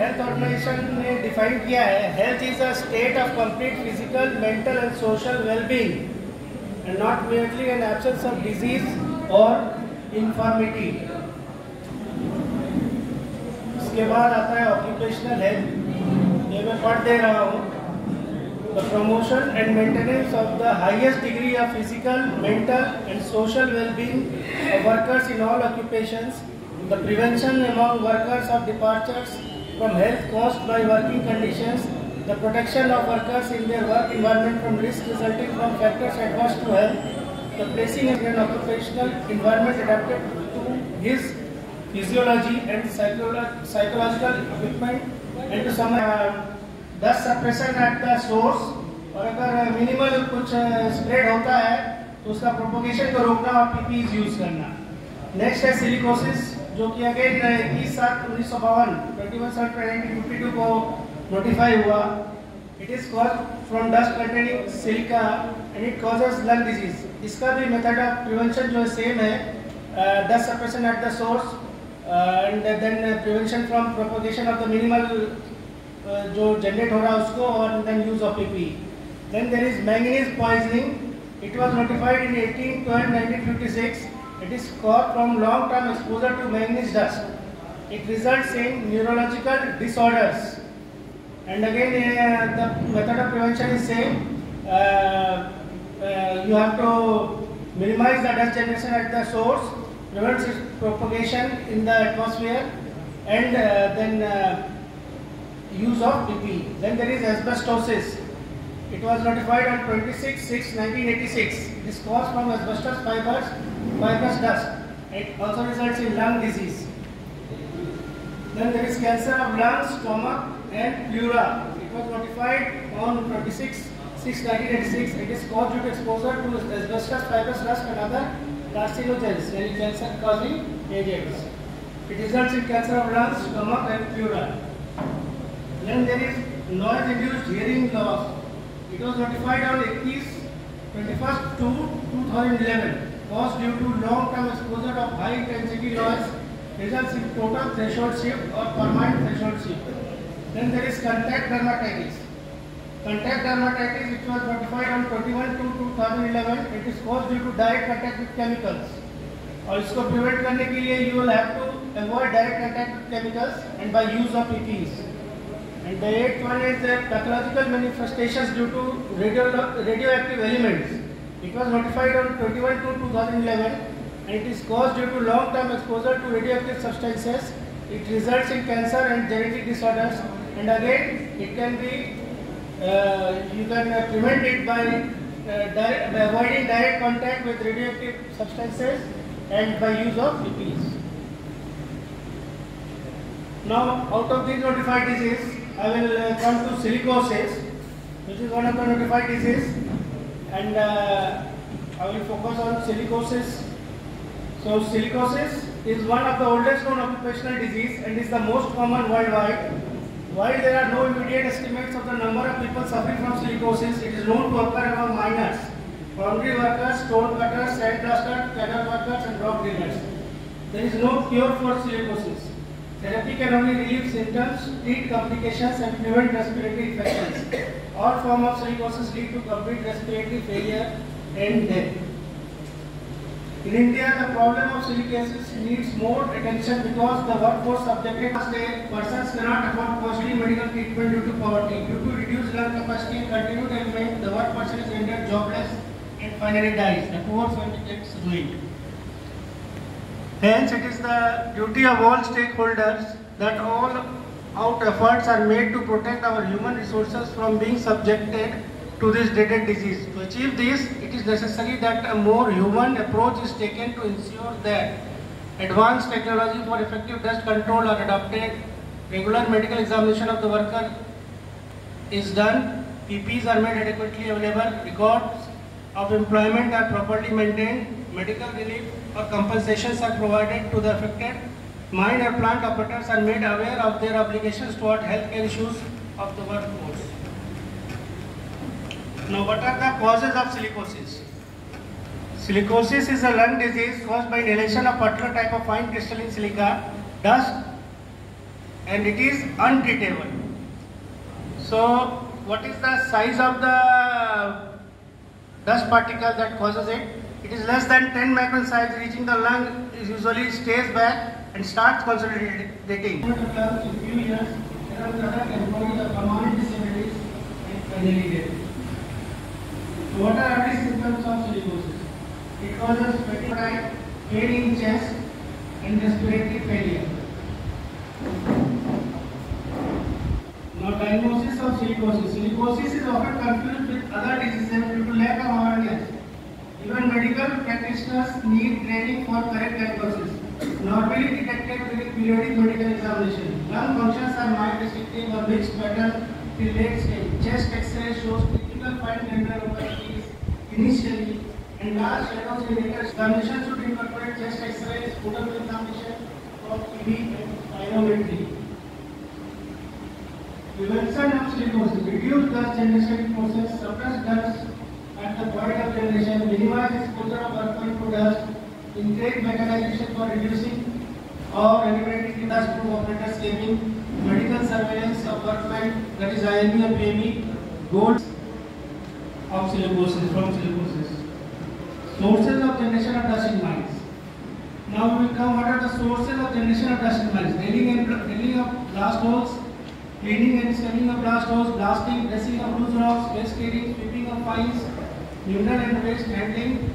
Health organisation ने define किया है, health is a state of complete physical, mental and social wellbeing and not merely N absence of disease और infirmity. इसके बाद आता है ऑक्यूपेशनल हेल्थ, ये मैं पढ़ दे रहा हूँ। The promotion and maintenance of the highest degree of physical, mental and social wellbeing of workers in all occupations, the prevention among workers of departures from health caused by working conditions, the protection of workers in their work environment from risks resulting from factors adverse to health, the placing in an occupational environment adapted to his physiology and psychological equipment, and to some dust suppression at the source। और अगर minimal कुछ spread होता है तो उसका propagation को रोकना और पीपीई यूज करना। नेक्स्ट है सिलिकोसिस, जो कि अगेन 21/7/1952 21/7/1952 को नोटिफाई हुआ। It is caused from dust containing silica and it causes lung disease. इसका भी मेथड ऑफ प्रिवेंशन जो है सेम है, dust suppression at the source and then prevention from propagation of the minimal जो generate हो रहा है उसको, और then use of PP. Then there is manganese poisoning, it was notified in 18/12/1956। It is caused from long-term exposure to manganese dust. It results in neurological disorders. And again, the method of prevention is same. You have to minimize the dust generation at the source, prevent its propagation in the atmosphere, and then use of PP. Then there is asbestosis. It was notified on 26/6/1986. It is caused from asbestos fibrous dust. It also results in lung disease. Then there is cancer of lungs, stomach, and pleura. It was notified on 26/6/1986. It is caused due to exposure to asbestos fibrous dust and other carcinogens, and cancer causing agents. It results in cancer of lungs, stomach, and pleura. Then there is noise-induced hearing loss. It was notified on 21/2/2011, caused due to long-term exposure of high-intensity noise, results in total threshold shift or permanent threshold shift. Then there is contact dermatitis. Contact dermatitis, which was notified on 21/2/2011, it is caused due to direct contact with chemicals. और इसको prevent करने के लिए you will have to avoid direct contact with chemicals and by use of PPEs. And the eighth one is the pathological manifestations due to radioactive elements. It was notified on 21/2/2011 and it is caused due to long-term exposure to radioactive substances. It results in cancer and genetic disorders. And again, it can be you can prevent it by avoiding direct contact with radioactive substances and by use of PPEs. Now, out of these notified diseases, I will come to silicosis, which is one of the notified disease, and I will focus on silicosis. So silicosis is one of the oldest known occupational disease and is the most common worldwide. While there are no immediate estimates of the number of people suffering from silicosis, it is known to occur among miners, foundry workers, stone cutters, sand blasters, canal workers, and rock drillers. There is no cure for silicosis. Therapy can only relieve symptoms, treat complications, and prevent respiratory infections. All forms of silicosis lead to complete respiratory failure and death. In India, the problem of silicosis needs more attention because the workforce subjected to persons cannot afford costly medical treatment due to poverty. Due to reduced lung capacity and continued ailment, the work person is rendered jobless and finally dies. The poor family gets ruined. Hence, it is the duty of all stakeholders that all out efforts are made to protect our human resources from being subjected to this dreaded disease. To achieve this, it is necessary that a more human approach is taken to ensure that advanced technology for effective dust control are adopted, regular medical examination of the worker is done, PPEs are made adequately available, records of employment are properly maintained, medical relief or compensations are provided to the affected, mine or plant operators are made aware of their obligations toward healthcare issues of the workforce. Now, what are the causes of silicosis? Silicosis is a lung disease caused by inhalation of particular type of fine crystalline silica, dust, and it is untreatable. So what is the size of the dust particle that causes it? It is less than 10 micron size. Reaching the lung, it usually stays back and starts consolidating. In few years, there are other employees of common disabilities and finally death. What are early symptoms of silicosis? It causes fatigue, pain in chest, and respiratory failure. Now, diagnosis of silicosis. Silicosis is often confused with other diseases due to lack of awareness. Even medical practitioners need training for correct diagnosis. Normally detected during periodic medical examination. Lung functions are mild, restrictive or mixed pattern till late stage. Chest X-ray shows critical fine granular opacities initially and large shadows in later. Examination should incorporate chest X-ray, sputum examination of TB and spirometry. Prevention of silicosis. Reduce dust generation process, suppress dust at the point of generation, minimize exposure of earthquake to dust, integrate mechanization for reducing or eliminating dust through operator's cabin, medical surveillance of workmen, that is IME or PME, goals of silicosis, from silicosis. Sources of generation of dust in mines. Now we will come, what are the sources of generation of dust in mines? Drilling of blast holes, cleaning and scrubbing of blast holes, blasting, dressing of loose rocks, cascading, sweeping of fines, mineral and waste handling,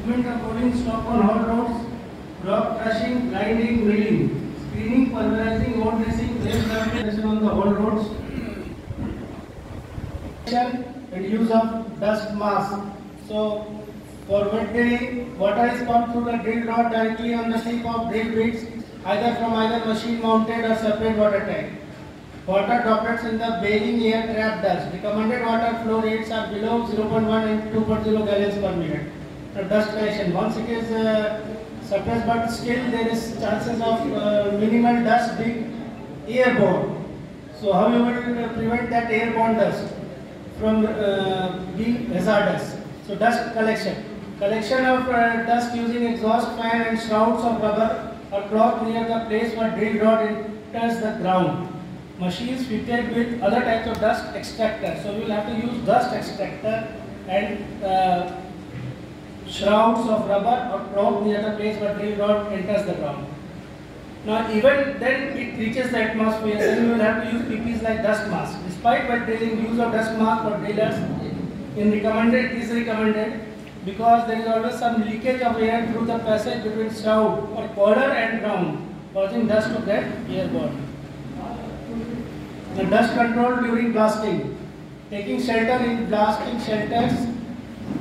movement of rolling stock on haul roads, rock crushing, grinding, milling, screening, pulverizing, road dressing, waste dumping on the haul roads, and use of dust mask. So, for wet drilling, water is pumped through the drill rod directly on the tip of drill bits, either from machine mounted or separate water tank. Water droplets in the baling air trap dust. Recommended water flow rates are below 0.1 and 2.0 gallons per minute. The dust collection, once it is suppressed, but still there is chances of minimal dust being airborne. So how you will prevent that airborne dust from being hazardous? So dust collection. Collection of dust using exhaust fan and shrouds of rubber or cloth near the place where drill rod enters the ground. Machines fitted with other types of dust extractor. So we will have to use dust extractor and shrouds of rubber or cloth near the place where drill rod enters the ground. Now even then it reaches the atmosphere, then we will have to use PPs like dust mask. Despite wet drilling, use of dust mask for drillers is recommended because there is always some leakage of air through the passage between shroud or collar and ground, causing dust to get airborne. The dust control during blasting. Taking shelter in blasting shelters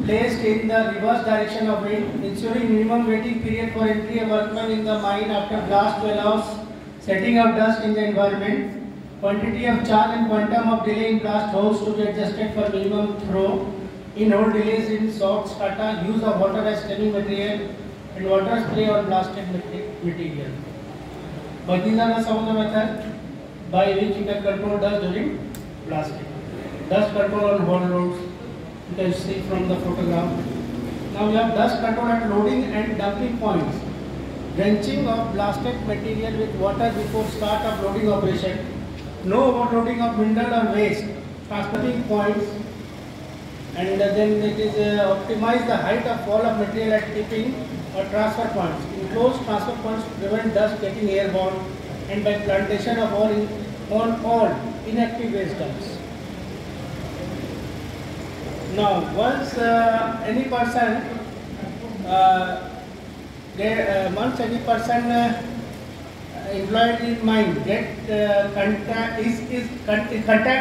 placed in the reverse direction of wind, ensuring minimum waiting period for entry of workmen in the mine after blast to allow setting of dust in the environment. Quantity of charge and quantum of delay in blast holes to be adjusted for minimum throw. In-hole delays in salt strata, use of water as stemming material and water spray on blasted material. But these are some of the methods by which you can control dust during blasting. Dust control on haul roads, you can see from the photograph. Now we have dust control at loading and dumping points. Drenching of blasted material with water before start of loading operation. No overloading of mineral or waste. Transporting points. And then it is optimize the height of fall of material at tipping or transfer points. Enclosed transfer points to prevent dust getting airborne and by plantation of all inactive waste dumps. Now, once any person employed in mine contact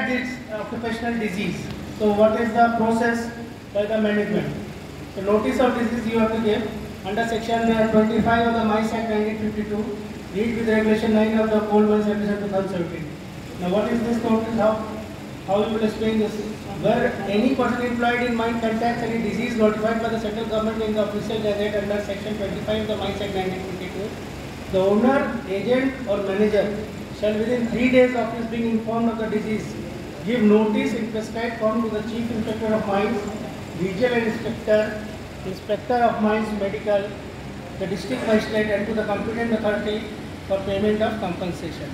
this occupational disease. So, what is the process by the management? So, notice of disease you have to give under section 25 of the Mines Act 1952. Read with regulation 9 of the Coal Mines Act 2017. Now, what is this notice? How you will explain this? Where any person employed in mine contacts any disease notified by the central government in the official gazette under section 25 of the Mines Act 1952, the owner, agent or manager shall within 3 days of his being informed of the disease give notice in prescribed form to the Chief Inspector of Mines, Regional Inspector, Inspector of Mines Medical, the District Magistrate and to the competent authority for payment of compensation.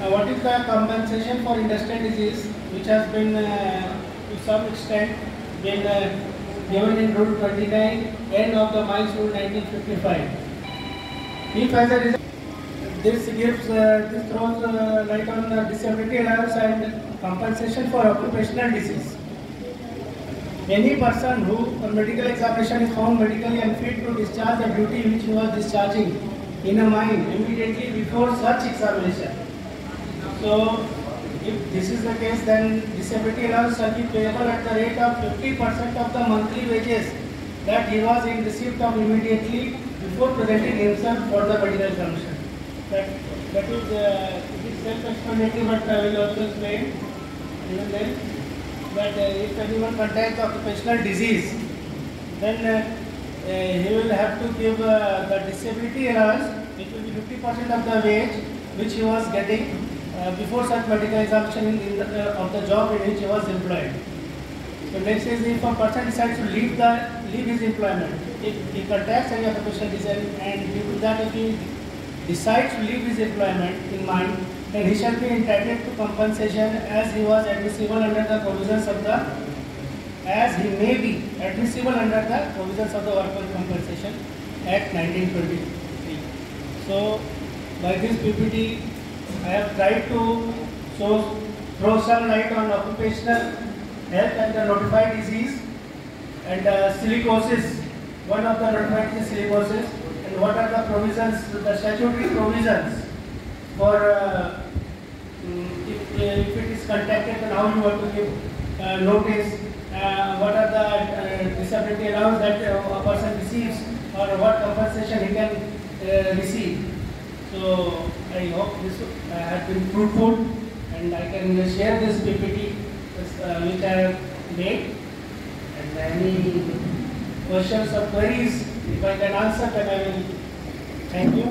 what is the compensation for industrial disease, which has been to some extent been given in Rule 29, end of the Mines Rule 1955. If as a result, this throws light on the disability allowance and compensation for occupational disease. Any person who on medical examination is found medically unfit to discharge the duty which he was discharging in a mine immediately before such examination. So, if this is the case, then disability allowance shall be payable at the rate of 50% of the monthly wages that he was in receipt of immediately before presenting himself for the medical examination. That is it is self-explanatory, but I will also explain even then that if anyone contracts occupational disease, then he will have to give the disability allowance, which will be 50% of the wage which he was getting before such medical examination of the job in which he was employed. So next is, if a person decides to leave his employment, if he contracts any occupational disease and due to that if he decides to leave his employment in mine, then he shall be entitled to compensation as he was admissible under the provisions of the, as he may be admissible under the provisions of the Workers' Compensation Act 1923. So by this PPT, I have tried to throw some light on occupational health and the notified disease and silicosis. One of the notified is silicosis, and what are the provisions, the statutory provisions for if it is contacted, then how you have to give notice, what are the disability allowance that a person receives, or what compensation he can receive. So I hope this has been fruitful, and I can share this PPT which I have made. And any questions or queries, if I can answer, then I will. Thank you.